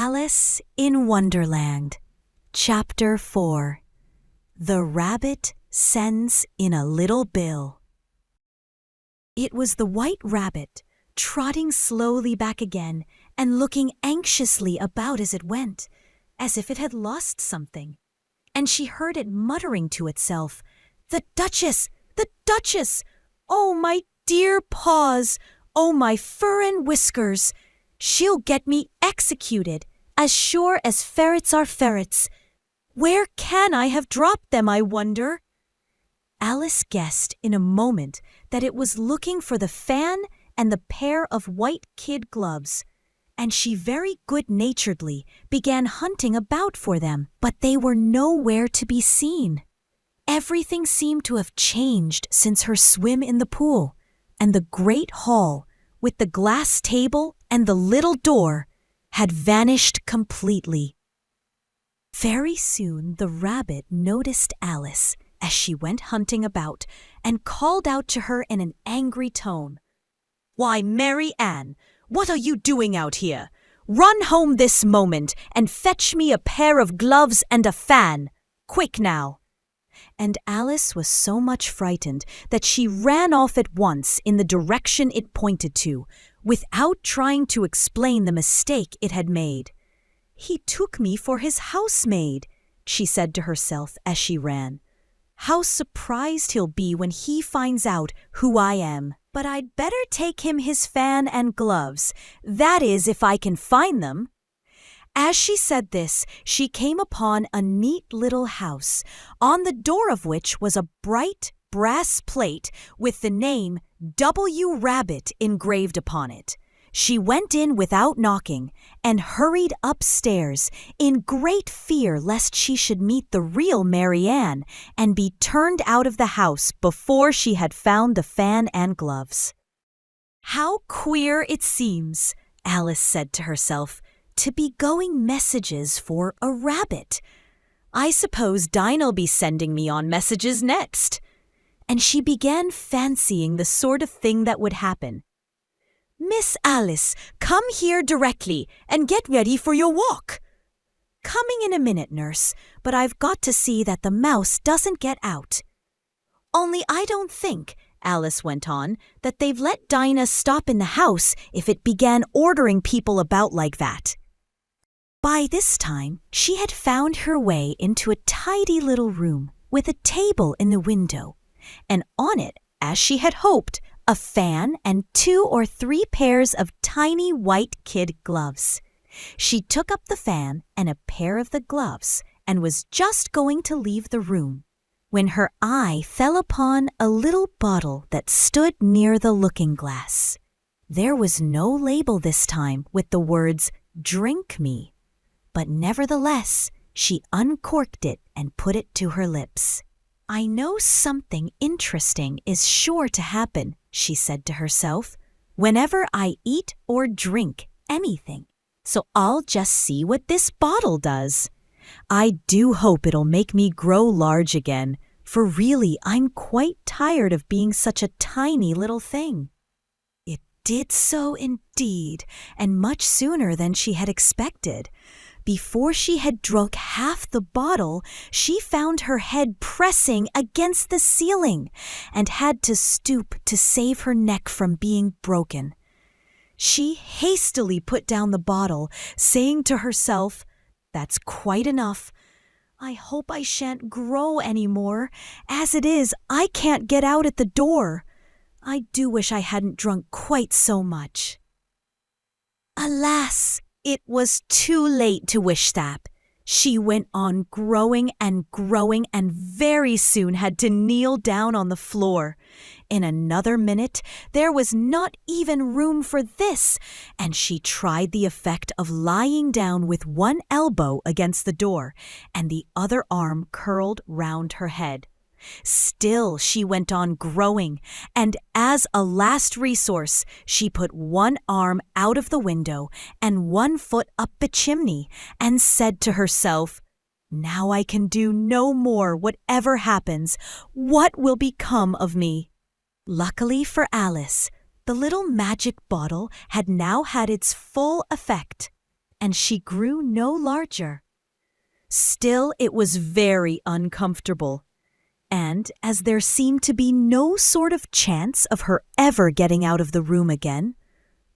Alice in Wonderland, Chapter 4. The Rabbit Sends in a Little Bill. It was the White Rabbit, trotting slowly back again and looking anxiously about as it went, as if it had lost something. And she heard it muttering to itself, "The Duchess! The Duchess! Oh, my dear paws! Oh, my fur and whiskers! She'll get me executed, as sure as ferrets are ferrets. Where can I have dropped them, I wonder?" Alice guessed in a moment that it was looking for the fan and the pair of white kid gloves, and she very good-naturedly began hunting about for them, but they were nowhere to be seen. Everything seemed to have changed since her swim in the pool, and the great hall, with the glass table and the little door, had vanished completely. Very soon the rabbit noticed Alice as she went hunting about and called out to her in an angry tone, "Why, Mary Ann, what are you doing out here? Run home this moment and fetch me a pair of gloves and a fan. Quick now!" And Alice was so much frightened that she ran off at once in the direction it pointed to, without trying to explain the mistake it had made. "He took me for his housemaid," she said to herself as she ran. "How surprised he'll be when he finds out who I am. But I'd better take him his fan and gloves, that is, if I can find them." As she said this, she came upon a neat little house, on the door of which was a bright brass plate with the name W. Rabbit engraved upon it. She went in without knocking and hurried upstairs in great fear lest she should meet the real Mary Ann and be turned out of the house before she had found the fan and gloves. "How queer it seems," Alice said to herself, "to be going messages for a rabbit. I suppose Dinah'll be sending me on messages next." And she began fancying the sort of thing that would happen. "Miss Alice, come here directly and get ready for your walk." "Coming in a minute, nurse, but I've got to see that the mouse doesn't get out." "Only I don't think," Alice went on, "that they've let Dinah stop in the house if it began ordering people about like that." By this time, she had found her way into a tidy little room with a table in the window, and on it, as she had hoped, a fan and 2 or 3 pairs of tiny white kid gloves. She took up the fan and a pair of the gloves and was just going to leave the room when her eye fell upon a little bottle that stood near the looking-glass. There was no label this time with the words, "Drink me," but nevertheless, she uncorked it and put it to her lips. "I know something interesting is sure to happen," she said to herself, "whenever I eat or drink anything. So I'll just see what this bottle does. I do hope it'll make me grow large again, for really I'm quite tired of being such a tiny little thing." It did so indeed, and much sooner than she had expected. Before she had drunk half the bottle, she found her head pressing against the ceiling and had to stoop to save her neck from being broken. She hastily put down the bottle, saying to herself, "That's quite enough. I hope I shan't grow any more. As it is, I can't get out at the door. I do wish I hadn't drunk quite so much." Alas! It was too late to wish that. She went on growing and very soon had to kneel down on the floor. In another minute, there was not even room for this, and she tried the effect of lying down with one elbow against the door and the other arm curled round her head. Still she went on growing, and as a last resource, she put one arm out of the window and one foot up the chimney and said to herself, "Now I can do no more, whatever happens. What will become of me?" Luckily for Alice, the little magic bottle had now had its full effect. and she grew no larger. Still, it was very uncomfortable, and as there seemed to be no sort of chance of her ever getting out of the room again,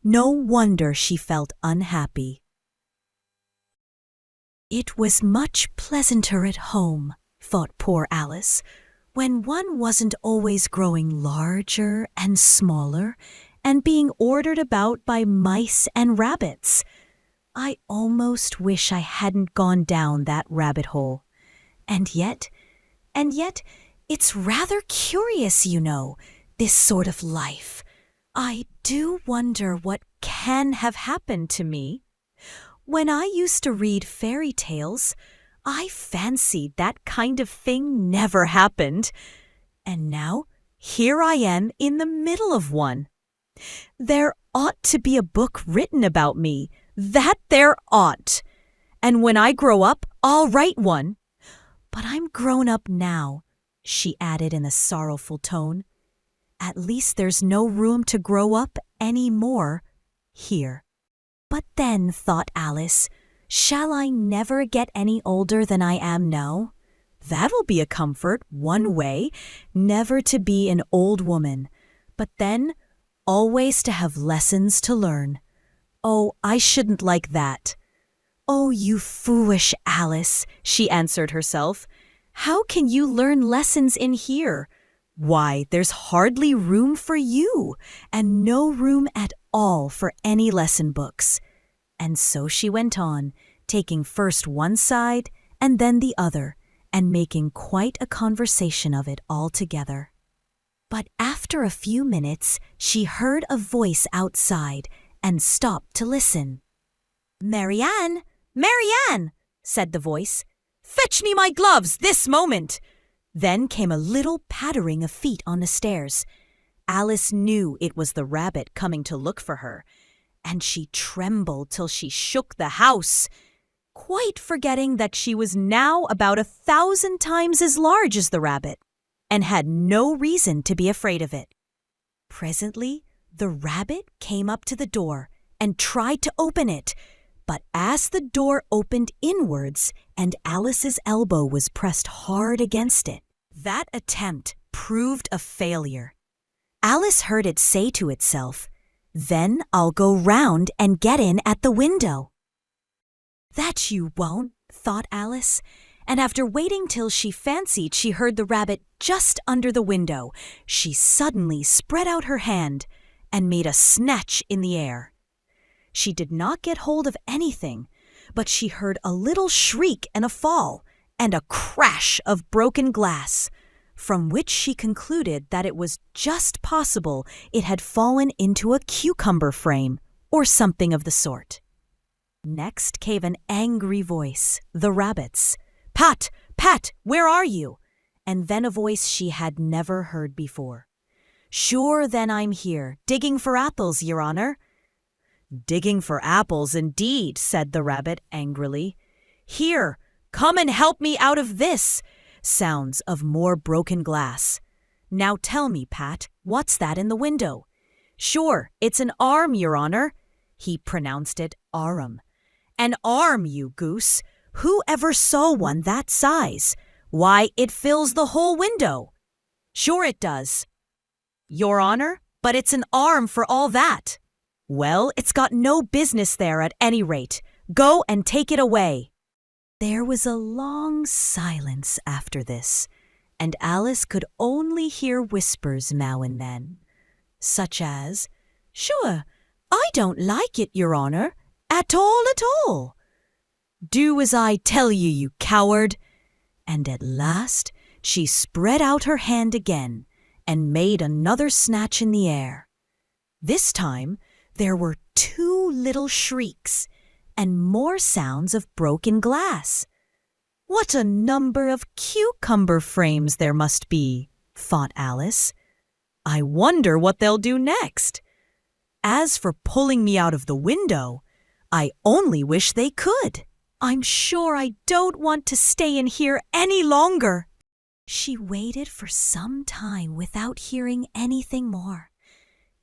no wonder she felt unhappy. It was much pleasanter at home, thought poor Alice, when one wasn't always growing larger and smaller and being ordered about by mice and rabbits. I almost wish I hadn't gone down that rabbit hole. And yet, it's rather curious, you know, this sort of life. I do wonder what can have happened to me. When I used to read fairy tales, I fancied that kind of thing never happened. And now, here I am in the middle of one. There ought to be a book written about me. That there ought. And when I grow up, I'll write one. But I'm grown up now, she added in a sorrowful tone. At least there's no room to grow up any more here. But then, thought Alice, shall I never get any older than I am now? That'll be a comfort, one way, never to be an old woman, but then always to have lessons to learn. Oh, I shouldn't like that. Oh, you foolish Alice, she answered herself. How can you learn lessons in here? Why, there's hardly room for you, and no room at all for any lesson books. And so she went on, taking first one side and then the other, and making quite a conversation of it altogether. But after a few minutes, she heard a voice outside and stopped to listen. "Marianne! Marianne!" said the voice. "Fetch me my gloves this moment!" Then came a little pattering of feet on the stairs. Alice knew it was the rabbit coming to look for her, and she trembled till she shook the house, quite forgetting that she was now about 1,000 times as large as the rabbit, and had no reason to be afraid of it. Presently, the rabbit came up to the door and tried to open it, but as the door opened inwards and Alice's elbow was pressed hard against it, that attempt proved a failure. Alice heard it say to itself, "Then I'll go round and get in at the window." "That you won't," thought Alice, and after waiting till she fancied she heard the rabbit just under the window, she suddenly spread out her hand and made a snatch in the air. She did not get hold of anything, but she heard a little shriek and a fall, and a crash of broken glass, from which she concluded that it was just possible it had fallen into a cucumber frame, or something of the sort. Next came an angry voice, the rabbit's. "Pat! Pat! Where are you?" And then a voice she had never heard before. "Sure, then I'm here, digging for apples, your honor." "Digging for apples, indeed," said the rabbit angrily. "Here, come and help me out of this." Sounds of more broken glass. "Now tell me, Pat, what's that in the window?" "Sure, it's an arm, your honor." He pronounced it arum. "An arm, you goose! Who ever saw one that size? Why, it fills the whole window." "Sure it does." "Your honor, but it's an arm for all that." "Well, it's got no business there at any rate. Go and take it away." There was a long silence after this, and Alice could only hear whispers now and then, such as, "Sure, I don't like it, your honor, at all. Do as I tell you, you coward." And at last she spread out her hand again and made another snatch in the air. This time there were 2 little shrieks and more sounds of broken glass. "What a number of cucumber frames there must be," thought Alice. "I wonder what they'll do next. As for pulling me out of the window, I only wish they could. I'm sure I don't want to stay in here any longer." She waited for some time without hearing anything more.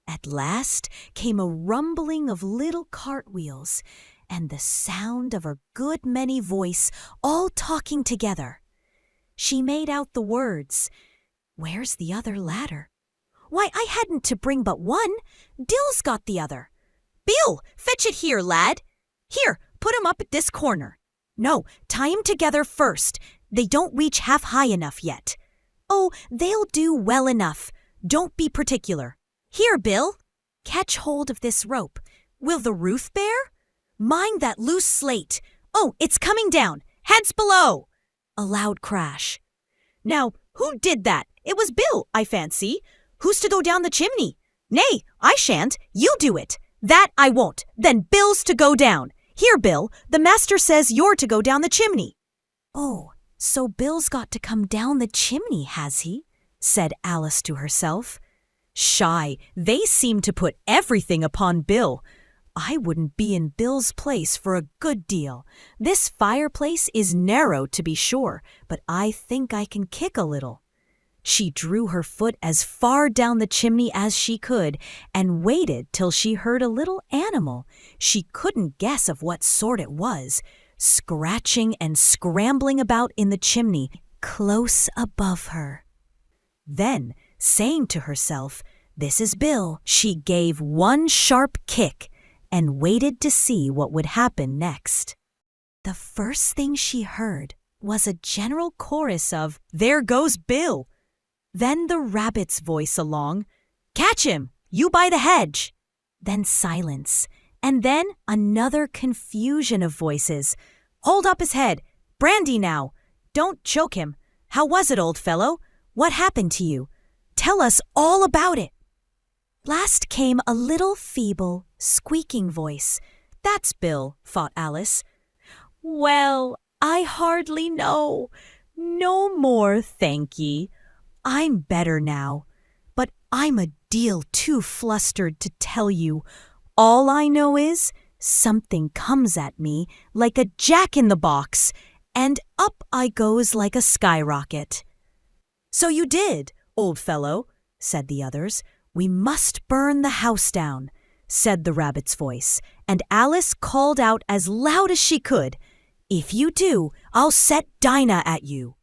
At last came a rumbling of little cartwheels, and the sound of a good many voices all talking together. She made out the words, "Where's the other ladder? Why, I hadn't to bring but one. Dill's got the other. Bill, fetch it here, lad. Here, put 'em up at this corner. No, tie 'em together first. They don't reach half high enough yet. Oh, they'll do well enough. Don't be particular. Here, Bill, catch hold of this rope. Will the roof bear? Mind that loose slate. Oh, it's coming down. Heads below." A loud crash. "Now, who did that? It was Bill, I fancy. Who's to go down the chimney? Nay, I shan't. You do it." "That I won't. Then Bill's to go down. Here, Bill, the master says you're to go down the chimney." "Oh, so Bill's got to come down the chimney, has he?" said Alice to herself. "Shy, they seem to put everything upon Bill. I wouldn't be in Bill's place for a good deal. This fireplace is narrow, to be sure, but I think I can kick a little." She drew her foot as far down the chimney as she could and waited till she heard a little animal, she couldn't guess of what sort it was, scratching and scrambling about in the chimney close above her. Then, saying to herself, "This is Bill," she gave one sharp kick and waited to see what would happen next. The first thing she heard was a general chorus of, "There goes Bill." Then the rabbit's voice along, "Catch him, you by the hedge." Then silence, and then another confusion of voices. "Hold up his head. Brandy now. Don't choke him. How was it, old fellow? What happened to you? Tell us all about it." Last came a little feeble, squeaking voice. "That's Bill," thought Alice. "Well, I hardly know. No more, thank ye. I'm better now, but I'm a deal too flustered to tell you. All I know is something comes at me like a jack-in-the-box, and up I goes like a skyrocket." "So you did, old fellow," said the others. "We must burn the house down," said the rabbit's voice, and Alice called out as loud as she could, "If you do, I'll set Dinah at you."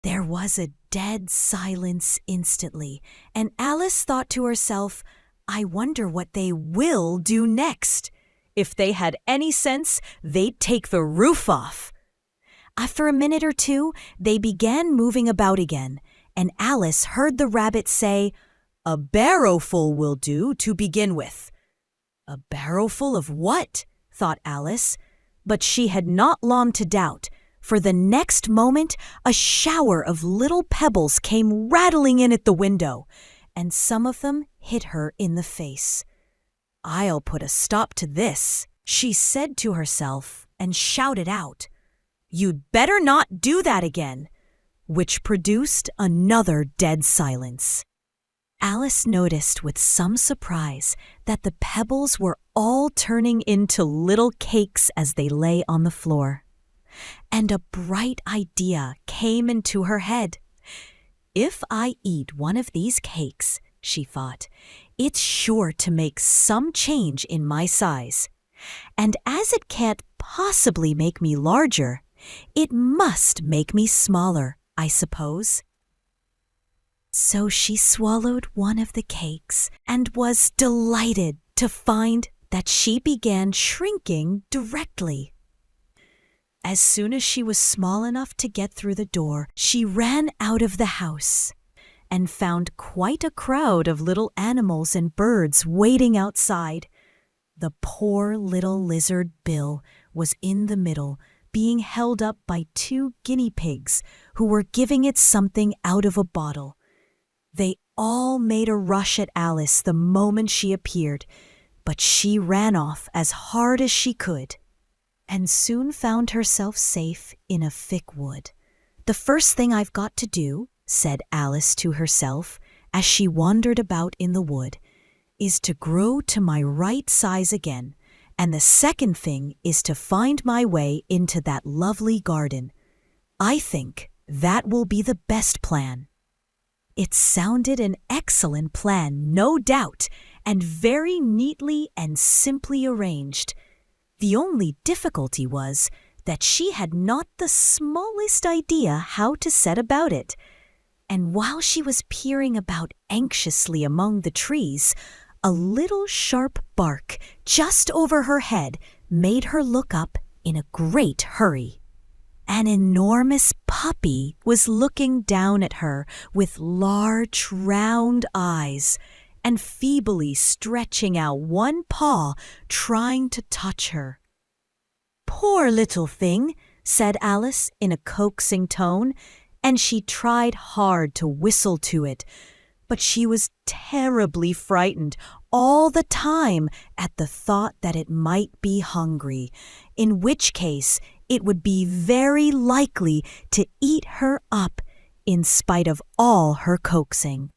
There was a dead silence instantly, and Alice thought to herself, "I wonder what they will do next. If they had any sense, they'd take the roof off." After a minute or two, they began moving about again, and Alice heard the rabbit say, "A barrowful will do to begin with." A barrowful of what? thought Alice, but she had not long to doubt, for the next moment a shower of little pebbles came rattling in at the window, and some of them hit her in the face. "I'll put a stop to this," she said to herself, and shouted out, "You'd better not do that again," which produced another dead silence. Alice noticed with some surprise that the pebbles were all turning into little cakes as they lay on the floor. And a bright idea came into her head. "If I eat one of these cakes," she thought, "it's sure to make some change in my size. And as it can't possibly make me larger, it must make me smaller, I suppose." So she swallowed one of the cakes and was delighted to find that she began shrinking directly. As soon as she was small enough to get through the door, she ran out of the house and found quite a crowd of little animals and birds waiting outside. The poor little lizard Bill was in the middle, being held up by 2 guinea pigs who were giving it something out of a bottle. They all made a rush at Alice the moment she appeared, but she ran off as hard as she could, and soon found herself safe in a thick wood. "The first thing I've got to do," said Alice to herself as she wandered about in the wood, "is to grow to my right size again, and the second thing is to find my way into that lovely garden. I think that will be the best plan." It sounded an excellent plan, no doubt, and very neatly and simply arranged. The only difficulty was that she had not the smallest idea how to set about it. And while she was peering about anxiously among the trees, a little sharp bark just over her head made her look up in a great hurry. An enormous puppy was looking down at her with large, round eyes and feebly stretching out one paw, trying to touch her. "Poor little thing," said Alice in a coaxing tone, and she tried hard to whistle to it, but she was terribly frightened all the time at the thought that it might be hungry, in which case it would be very likely to eat her up in spite of all her coaxing.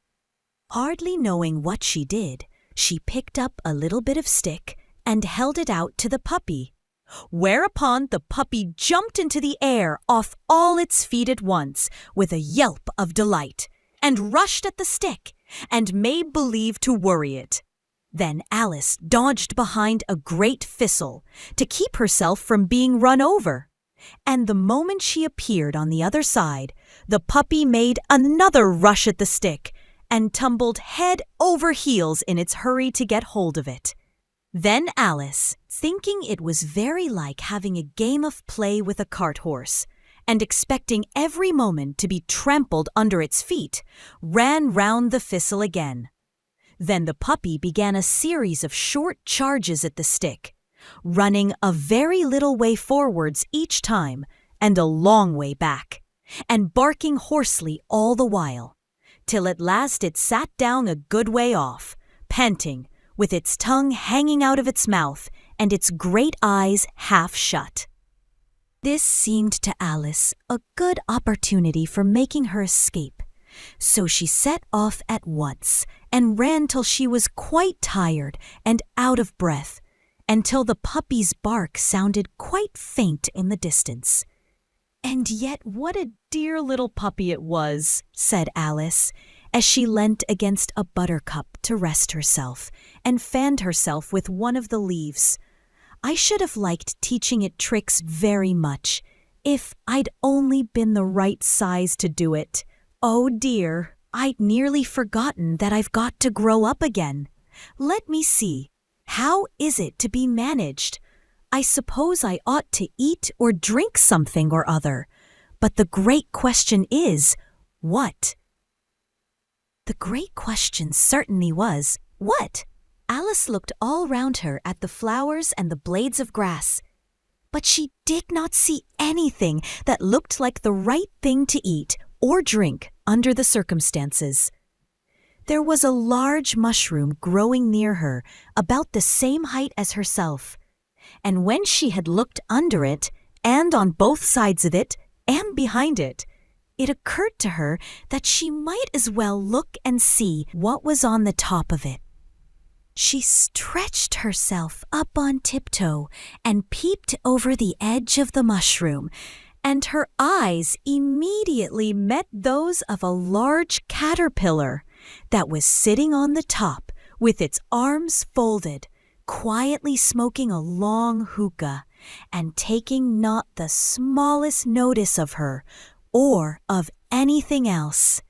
Hardly knowing what she did, she picked up a little bit of stick and held it out to the puppy, whereupon the puppy jumped into the air off all its feet at once with a yelp of delight, and rushed at the stick and made believe to worry it. Then Alice dodged behind a great thistle to keep herself from being run over, and the moment she appeared on the other side, the puppy made another rush at the stick and tumbled head over heels in its hurry to get hold of it. Then Alice, thinking it was very like having a game of play with a cart horse, and expecting every moment to be trampled under its feet, ran round the thistle again. Then the puppy began a series of short charges at the stick, running a very little way forwards each time and a long way back, and barking hoarsely all the while, till at last it sat down a good way off, panting, with its tongue hanging out of its mouth and its great eyes half shut. This seemed to Alice a good opportunity for making her escape, so she set off at once and ran till she was quite tired and out of breath, until the puppy's bark sounded quite faint in the distance. "And yet what a dear little puppy it was," said Alice, as she leant against a buttercup to rest herself and fanned herself with one of the leaves. "I should have liked teaching it tricks very much, if I'd only been the right size to do it. Oh dear, I'd nearly forgotten that I've got to grow up again. Let me see, how is it to be managed? I suppose I ought to eat or drink something or other, but the great question is, what?" The great question certainly was, what? Alice looked all round her at the flowers and the blades of grass, but she did not see anything that looked like the right thing to eat or drink under the circumstances. There was a large mushroom growing near her, about the same height as herself, and when she had looked under it, and on both sides of it, and behind it, it occurred to her that she might as well look and see what was on the top of it. She stretched herself up on tiptoe and peeped over the edge of the mushroom, and her eyes immediately met those of a large caterpillar that was sitting on the top with its arms folded, quietly smoking a long hookah, and taking not the smallest notice of her or of anything else.